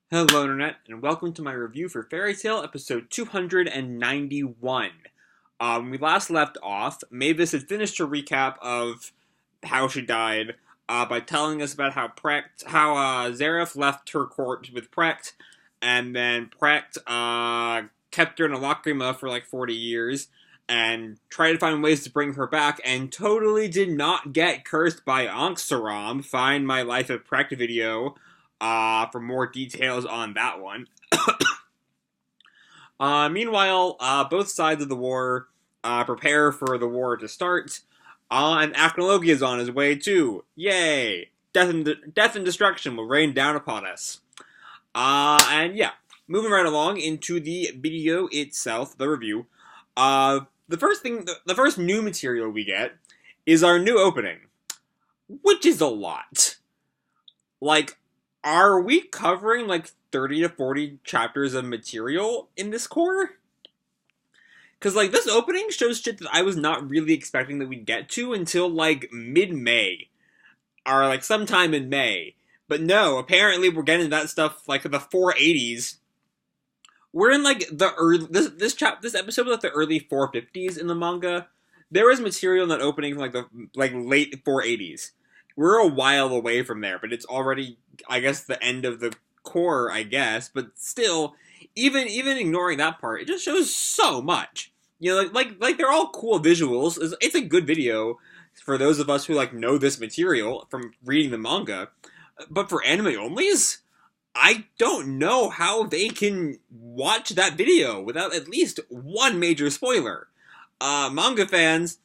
Hello, Internet, and welcome to my review for Fairy Tail episode 291. When we last left off, Mavis had finished her recap of how she died by telling us about how Zareth left her court with Precht, and then Precht kept her in a lacrima for like 40 years, and tried to find ways to bring her back, and totally did not get cursed by Ankh-Saram. Find my Life of Precht video for more details on that one. Meanwhile, both sides of the war prepare for the war to start, and Acnologia is on his way too. Yay! Death and destruction will rain down upon us. And yeah, moving right along into the video itself, the review. The first new material we get is our new opening, which is a lot. Like, are we covering like 30 to 40 chapters of material in this core? Because, like, this opening shows shit that I was not really expecting that we'd get to until, like, mid-May. Or, like, sometime in May. But no, apparently we're getting that stuff, like, the 480s. We're in, like, the early... This episode was, like, the early 450s in the manga. There was material in that opening from, like, the late 480s. We're a while away from there, but it's already, I guess, the end of the core, I guess. But still, even ignoring that part, it just shows so much. You know, like they're all cool visuals. It's a good video for those of us who, like, know this material from reading the manga. But for anime onlys, I don't know how they can watch that video without at least one major spoiler. Manga fans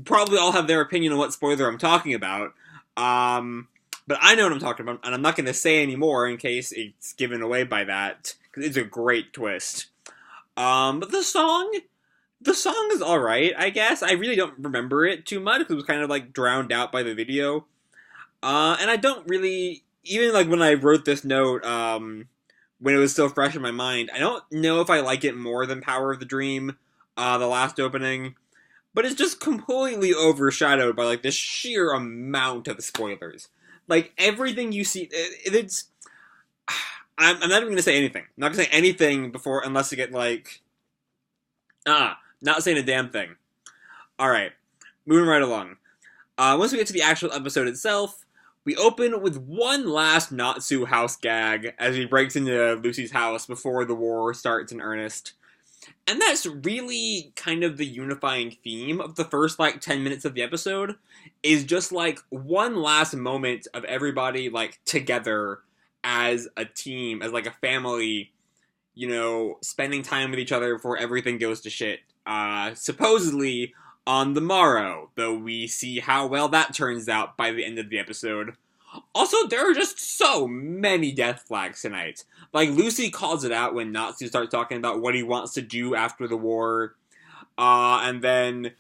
probably all have their opinion on what spoiler I'm talking about. But I know what I'm talking about, and I'm not going to say any more in case it's given away by that, because it's a great twist. But the song is alright, I guess. I really don't remember it too much, because it was kind of, like, drowned out by the video. And I don't really, even, like, when I wrote this note, when it was still fresh in my mind, I don't know if I like it more than Power of the Dream, the last opening. But it's just completely overshadowed by, like, this sheer amount of spoilers. Like, everything you see, it's... I'm not even going to say anything. I'm not going to say anything before, unless you get, like... not saying a damn thing. Alright, moving right along. Once we get to the actual episode itself, we open with one last Natsu house gag as he breaks into Lucy's house before the war starts in earnest. And that's really kind of the unifying theme of the first, like, 10 minutes of the episode, is just, like, one last moment of everybody, like, together as a team, as, like, a family, you know, spending time with each other before everything goes to shit. Supposedly on the morrow, though we see how well that turns out by the end of the episode. Also, there are just so many death flags tonight. Like, Lucy calls it out when Natsu starts talking about what he wants to do after the war. And then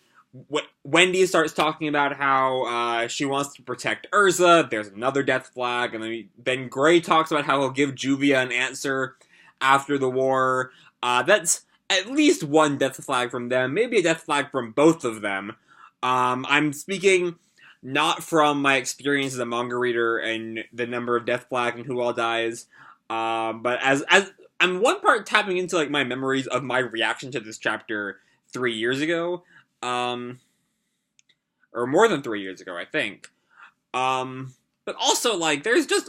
Wendy starts talking about how she wants to protect Urza. There's another death flag. And then Gray talks about how he'll give Juvia an answer after the war. That's at least one death flag from them. Maybe a death flag from both of them. I'm speaking... not from my experience as a manga reader and the number of death flags and who all dies, but as I'm one part tapping into, like, my memories of my reaction to this chapter 3 years ago, or more than 3 years ago, I think. But also, like, there's just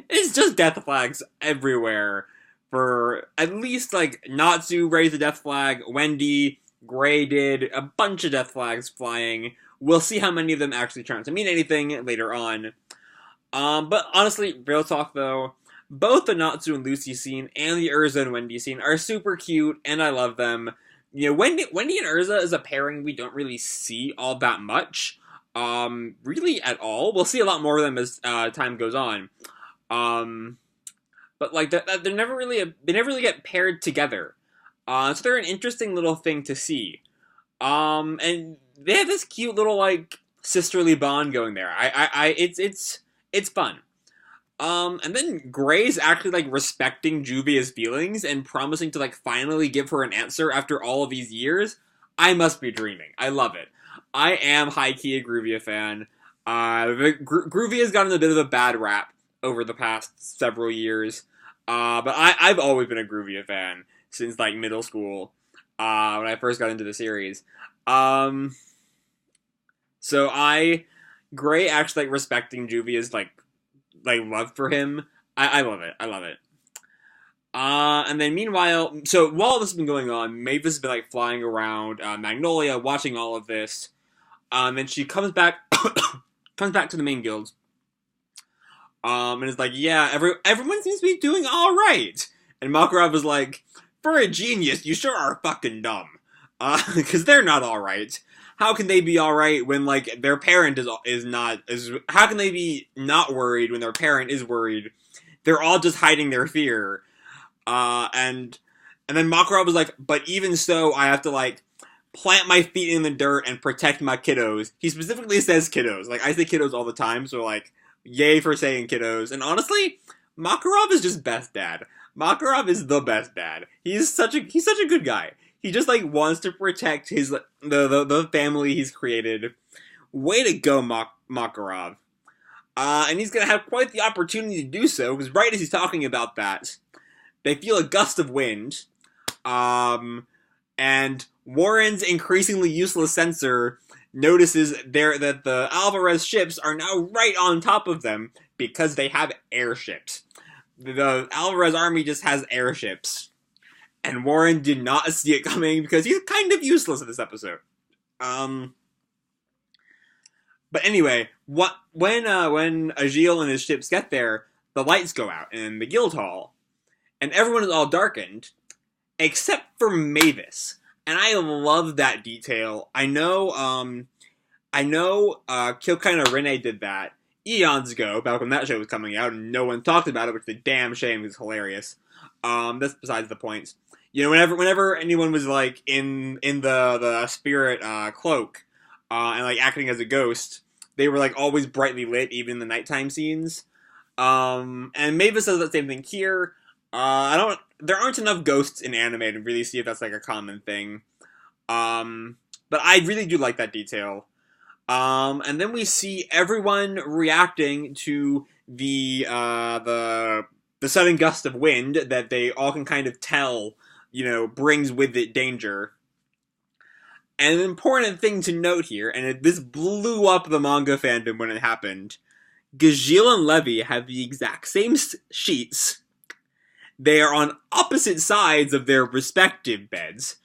it's just death flags everywhere. For at least, like, Natsu raised a death flag, Wendy, Gray did, a bunch of death flags flying. We'll see how many of them actually turn out to mean anything later on. But honestly, real talk though, both the Natsu and Lucy scene and the Urza and Wendy scene are super cute, and I love them. You know, Wendy and Urza is a pairing we don't really see all that much. Really at all. We'll see a lot more of them as time goes on. But, like, they never really get paired together. So they're an interesting little thing to see. And they have this cute little, like, sisterly bond going there. It's fun. And then Gray's actually, like, respecting Juvia's feelings and promising to, like, finally give her an answer after all of these years. I must be dreaming. I love it. I am high-key a Groovia fan. Groovia's gotten a bit of a bad rap over the past several years. But I've always been a Groovia fan since like middle school, when I first got into the series. Um, so Gray actually like respecting Juvia's like love for him. I love it. I love it. And then meanwhile, so while this has been going on, Mavis has been like flying around Magnolia, watching all of this. And she comes back, comes back to the main guild. And is like, yeah, everyone seems to be doing all right. And Makarov was like, for a genius, you sure are fucking dumb. Because they're not all right. How can they be all right when like their parent is not? How can they be not worried when their parent is worried? They're all just hiding their fear. And then Makarov was like, but even so, I have to like plant my feet in the dirt and protect my kiddos. He specifically says kiddos. Like I say kiddos all the time, so like, yay for saying kiddos. And honestly, Makarov is just best dad. Makarov is the best dad. He's such a good guy. He just like wants to protect his the family he's created. Way to go, Makarov. And he's gonna have quite the opportunity to do so, because right as he's talking about that, they feel a gust of wind. And Warren's increasingly useless sensor notices that the Alvarez ships are now right on top of them because they have airships. The Alvarez army just has airships. And Warren did not see it coming because he's kind of useless in this episode. But anyway, when Agil and his ships get there, the lights go out in the guild hall, and everyone is all darkened, except for Mavis. And I love that detail. I know Kilkina Rene did that eons ago, back when that show was coming out, and no one talked about it, which is a damn shame. It's hilarious. That's besides the point. You know, whenever anyone was like in the spirit cloak, and like acting as a ghost, they were like always brightly lit, even in the nighttime scenes. And Mavis does that same thing here. There aren't enough ghosts in anime to really see if that's like a common thing. But I really do like that detail. And then we see everyone reacting to the sudden gust of wind that they all can kind of tell, you know, brings with it danger. And an important thing to note here, and this blew up the manga fandom when it happened, Gajil and Levy have the exact same sheets. They are on opposite sides of their respective beds,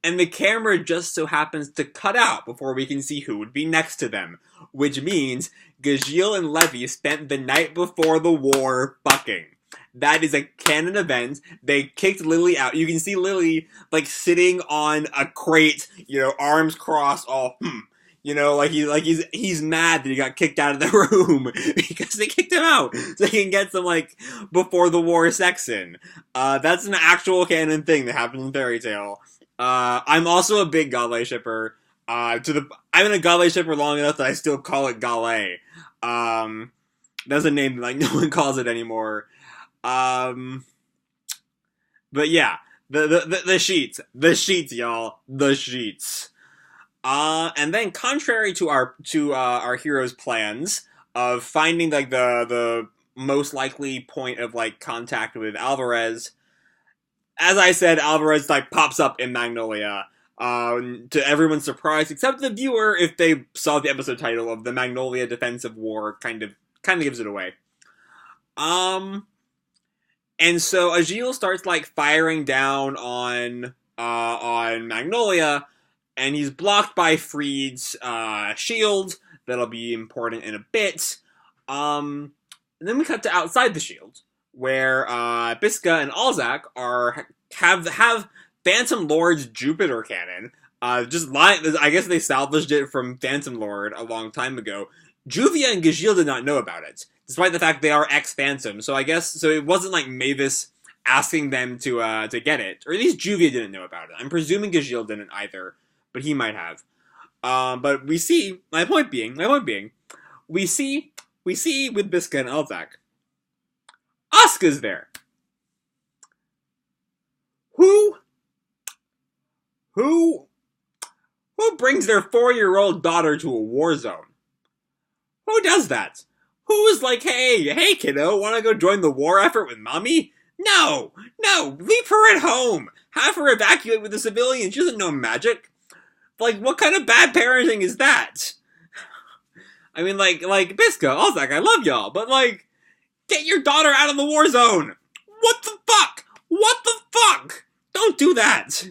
and the camera just so happens to cut out before we can see who would be next to them, which means Gajil and Levy spent the night before the war fucking. That is a canon event. They kicked Lily out. You can see Lily, like, sitting on a crate, you know, arms crossed, all, you know, he's mad that he got kicked out of the room because they kicked him out so he can get some, like, before the war sex in. That's an actual canon thing that happens in Fairy Tail. I'm also a big Gale shipper. I've been a Gale shipper long enough that I still call it Gale. That's a name that, like, no one calls it anymore. But yeah, the sheets, y'all, the sheets. And then contrary to our hero's plans of finding like the most likely point of like contact with Alvarez, as I said, Alvarez like pops up in Magnolia. To everyone's surprise, except the viewer, if they saw the episode title of the Magnolia Defensive War, kind of gives it away. And so Agil starts like firing down on Magnolia, and he's blocked by Freed's shield. That'll be important in a bit. And then we cut to outside the shield, where Biska and Alzak have Phantom Lord's Jupiter cannon. I guess they salvaged it from Phantom Lord a long time ago. Juvia and Gajil did not know about it, despite the fact they are ex-Phantom. So I guess so it wasn't like Mavis asking them to get it, or at least Juvia didn't know about it. I'm presuming Gajil didn't either, but he might have. But we see my point being, we see with Biska and Alzak, Asuka's there. Who brings their 4-year-old daughter to a war zone? Who does that? Who Who's like, hey kiddo, wanna go join the war effort with mommy? No, leave her at home. Have her evacuate with the civilians. She doesn't know magic. Like, what kind of bad parenting is that? I mean, like, Bisca, Alzak, I love y'all, but like, get your daughter out of the war zone. What the fuck? What the fuck? Don't do that.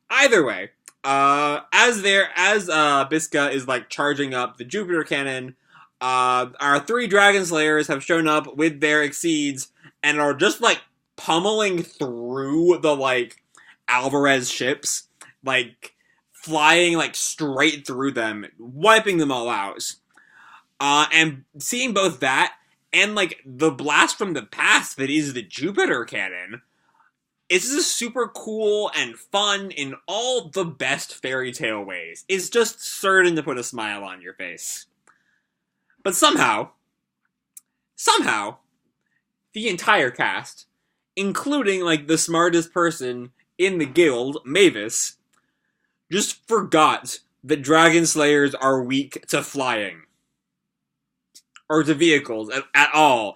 Either way, as Bisca is like charging up the Jupiter cannon, our 3 Dragon Slayers have shown up with their Exceeds and are just like pummeling through the like Alvarez ships, like flying like straight through them, wiping them all out. And seeing both that and like the blast from the past that is the Jupiter cannon, it's just super cool and fun in all the best fairy tale ways. It's just certain to put a smile on your face. But somehow, the entire cast, including like the smartest person in the guild, Mavis, just forgot that Dragon Slayers are weak to flying. Or to vehicles at all.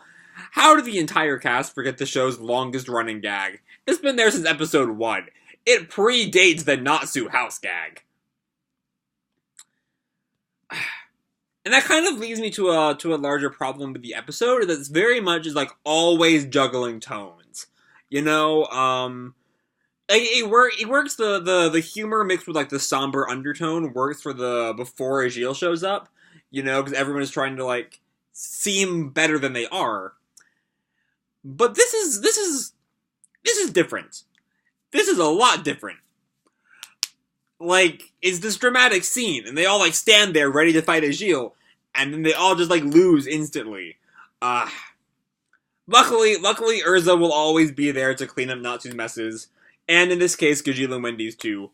How did the entire cast forget the show's longest running gag? It's been there since episode 1. It predates the Natsu house gag. And that kind of leads me to a larger problem with the episode, that's very much is like always juggling tones. You know, it works the humor mixed with like the somber undertone works for the before Agil shows up, you know, because everyone is trying to like seem better than they are. But this is different. This is a lot different. Like, it's this dramatic scene, and they all like stand there ready to fight Agil, and then they all just like lose instantly. Luckily, Urza will always be there to clean up Natsu's messes, and in this case, Gajil and Wendy's too.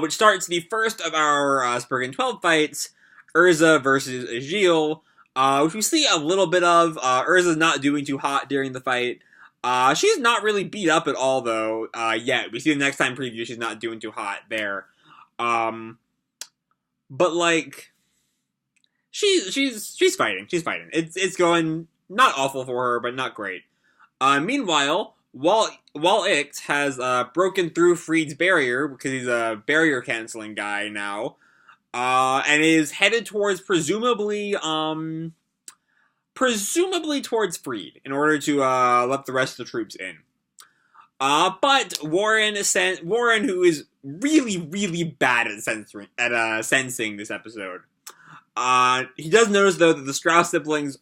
Which starts the first of our Spriggan 12 fights, Urza versus Agil, which we see a little bit of. Urza's not doing too hot during the fight. She's not really beat up at all, though, yet. We see the next time preview, she's not doing too hot there. But, like, she's fighting. She's fighting. It's going not awful for her, but not great. Meanwhile, while Icht has, broken through Freed's barrier, because he's a barrier-canceling guy now, and is headed towards presumably towards Freed in order to let the rest of the troops in. But Warren, who is really, really bad at sensing this episode, he does notice though that the Strauss siblings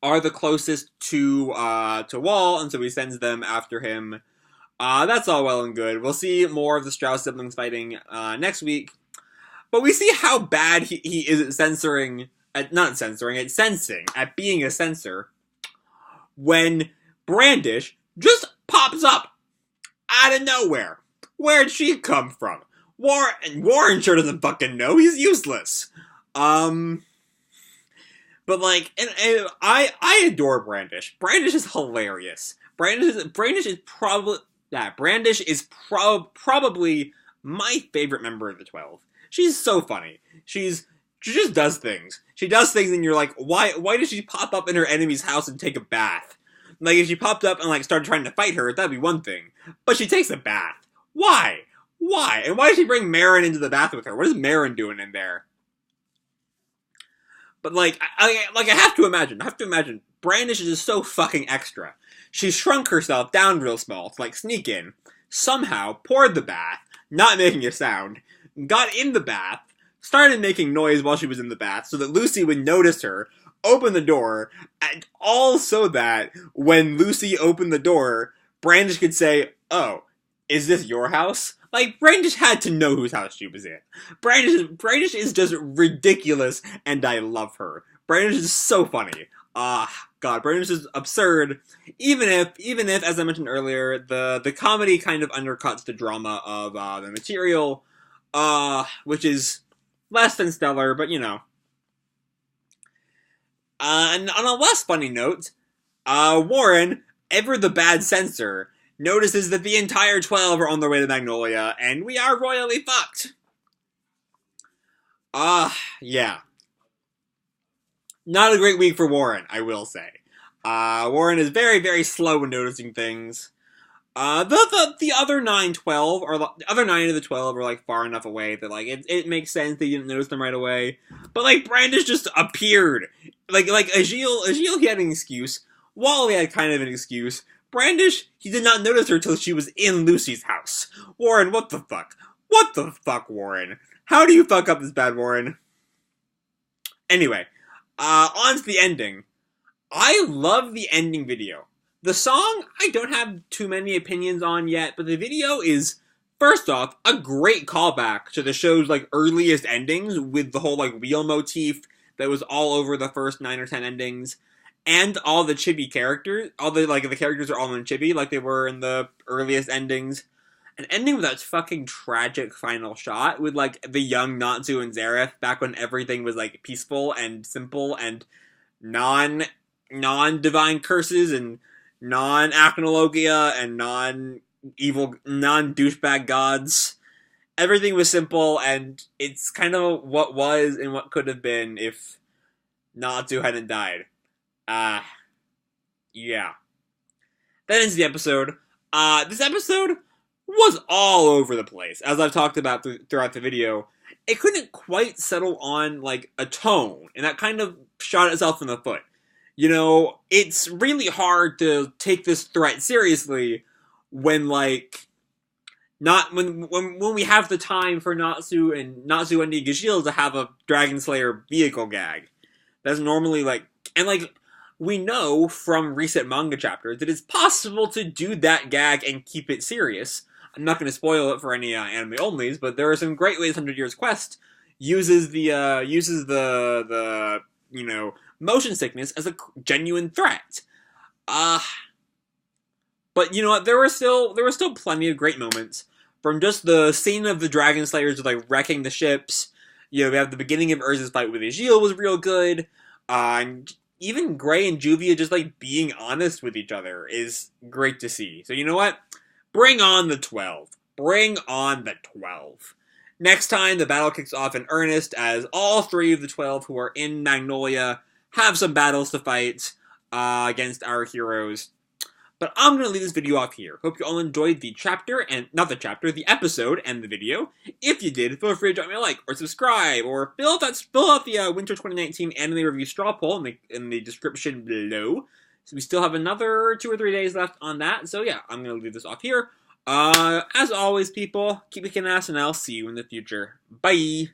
are the closest to Wall, and so he sends them after him. That's all well and good. We'll see more of the Strauss siblings fighting next week. But we see how bad he is at sensing, at being a censor, when Brandish just pops up out of nowhere. Where'd she come from? Warren sure doesn't fucking know. He's useless. But like, and I adore Brandish. Brandish is hilarious. Brandish is probably my favorite member of the 12. She's so funny. She just does things. She does things and you're like, why does she pop up in her enemy's house and take a bath? Like, if she popped up and like started trying to fight her, that'd be one thing. But she takes a bath. Why? And why did she bring Marin into the bath with her? What is Marin doing in there? But like, I have to imagine, Brandish is just so fucking extra. She shrunk herself down real small to like sneak in, somehow poured the bath, not making a sound, got in the bath, started making noise while she was in the bath so that Lucy would notice her, open the door, and all so that when Lucy opened the door, Brandish could say, "Oh, is this your house?" Like, Brandish had to know whose house she was in. Brandish is just ridiculous, and I love her. Brandish is so funny. God, Brandish is absurd. Even if, as I mentioned earlier, the comedy kind of undercuts the drama of the material, which is less than stellar, but you know. And on a less funny note, Warren, ever the bad censor, notices that the entire 12 are on their way to Magnolia, and we are royally fucked. Yeah. Not a great week for Warren, I will say. Warren is very, very slow in noticing things. The other 9-12, or the other 9 of the 12 are, like, far enough away that, like, it makes sense they didn't notice them right away. But, like, Brandish just appeared. Like, Agil, he had an excuse. Wally had kind of an excuse. Brandish, he did not notice her till she was in Lucy's house. Warren, what the fuck? What the fuck, Warren? How do you fuck up this bad, Warren? Anyway, on to the ending. I love the ending video. The song, I don't have too many opinions on yet, but the video is, first off, a great callback to the show's, like, earliest endings with the whole, like, wheel motif that was all over the first 9 or 10 endings, and all the chibi characters, the characters are all in chibi, like they were in the earliest endings. An ending with that fucking tragic final shot with, like, the young Natsu and Zareth back when everything was, like, peaceful and simple and non-divine curses and non-acnologia and non-evil, non-douchebag gods. Everything was simple, and it's kind of what was and what could have been if Natsu hadn't died. Yeah. That ends the episode. This episode was all over the place, as I've talked about throughout the video. It couldn't quite settle on, like, a tone, and that kind of shot itself in the foot. You know, it's really hard to take this threat seriously when, like, not when we have the time for Natsu and Nigashil to have a Dragon Slayer vehicle gag. That's normally, like, and, like, we know from recent manga chapters that it's possible to do that gag and keep it serious. I'm not going to spoil it for any anime onlys, but there are some great ways 100 Years Quest uses the you know, motion sickness as a genuine threat. But you know what? There were still plenty of great moments from just the scene of the Dragon Slayers, like, wrecking the ships. You know, we have the beginning of Urza's fight with Egil was real good. And even Gray and Juvia just, like, being honest with each other is great to see. So you know what? Bring on the 12. Bring on the 12. Next time, the battle kicks off in earnest as all 3 of the 12 who are in Magnolia have some battles to fight against our heroes. But I'm going to leave this video off here. Hope you all enjoyed the the episode and the video. If you did, feel free to drop me a like or subscribe or fill out the Winter 2019 Anime Review straw poll in the description below. So we still have another 2 or 3 days left on that. So yeah, I'm going to leave this off here. As always, people, keep kicking ass, and I'll see you in the future. Bye!